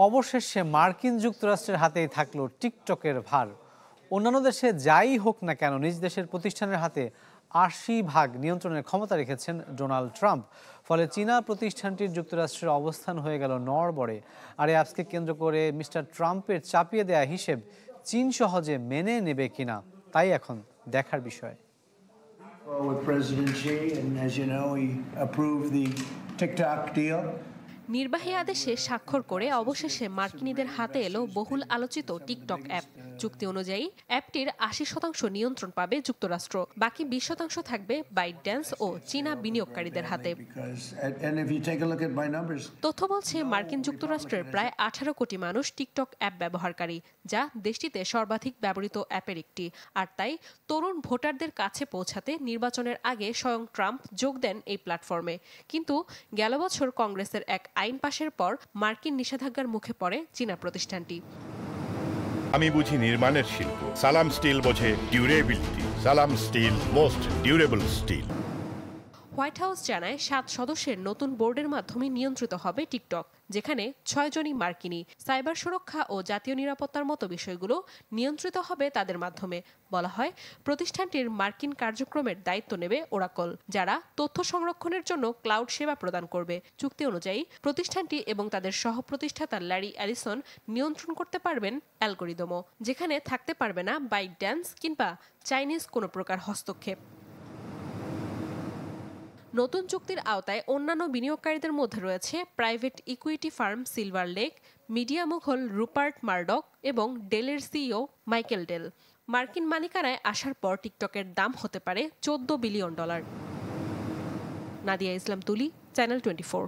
অবশেষে মার্কিন যুক্তরাষ্ট্রের হাতেই থাকলো টিকটকের ভার। অন্যান্য দেশে যাই হোক না কেন, নিজ দেশের প্রতিষ্ঠানের হাতে ৮০% নিয়ন্ত্রণের ক্ষমতা রেখেছেন ডোনাল্ড ট্রাম্প। ফলে চীনা প্রতিষ্ঠানটির যুক্তরাষ্ট্রের অবস্থান হয়ে গেল নড়বড়ে। আর এই অ্যাপসকে কেন্দ্র করে মিস্টার ট্রাম্পের চাপিয়ে দেয়া হিসেব চীন সহজে মেনে নেবে কিনা, তাই এখন দেখার বিষয়। With President Xi, and as you know, he approved the TikTok deal. নির্বাহী আদেশে স্বাক্ষর করে অবশেষে মার্কিনীদের হাতে এলো বহুল আলোচিত টিকটক অ্যাপ। চুক্তি অনুযায়ী অ্যাপটির ৮০% নিয়ন্ত্রণ পাবে যুক্তরাষ্ট্র, বাকি ২০% থাকবে বাইটড্যান্স ও চীনা বিনিয়োগকারীদের হাতে। তথ্য বলছে মার্কিন যুক্তরাষ্ট্রের প্রায় ১৮ কোটি মানুষ টিকটক অ্যাপ ব্যবহারকারী, যা দেশটিতে সর্বাধিক ব্যবহৃত অ্যাপের একটি। আর তাই তরুণ ভোটারদের কাছে পৌঁছাতে নির্বাচনের আগে স্বয়ং ট্রাম্প যোগ দেন এই প্ল্যাটফর্মে। কিন্তু গেল বছর কংগ্রেসের এক আইন পাশের পর মার্কিন নিষেধাজ্ঞার মুখে পড়ে চীনা প্রতিষ্ঠানটি। আমি বুঝি নির্মাণের শিল্প, সালাম স্টিল বোঝে durability. Salem steel, most durable steel. White house জানায় ৭ সদস্যের নতুন বোর্ডের মাধ্যমে নিয়ন্ত্রিত হবে টিকটক, যেখানে ৬ জনই মার্কিনী। সাইবার সুরক্ষা ও জাতীয় নিরাপত্তার মতো বিষয়গুলো নিয়ন্ত্রিত হবে তাদের মাধ্যমে। বলা হয়, প্রতিষ্ঠানটির মার্কিন কার্যক্রমের দায়িত্ব নেবে ওরাকল, যারা তথ্য সংরক্ষণের জন্য ক্লাউড সেবা প্রদান করবে। চুক্তি অনুযায়ী প্রতিষ্ঠানটি এবং তাদের সহ প্রতিষ্ঠাতা ল্যারি অ্যালিসন নিয়ন্ত্রণ করতে পারবেন অ্যালগোরিদমও, যেখানে থাকতে পারবে না বাইটড্যান্স কিংবা চাইনিজ কোনো প্রকার হস্তক্ষেপ। নতুন চুক্তির আওতায় অন্যান্য বিনিয়োগকারীদের মধ্যে রয়েছে private equity farm silver lake, media Mughal Rupert Murdoch এবং ডেলের সিইও মাইকেল ডেল। মার্কিন মালিকানায় আসার পর টিকটকের দাম হতে পারে $14 বিলিয়ন। নাদিয়া ইসলাম তুলি, চ্যানেল 24।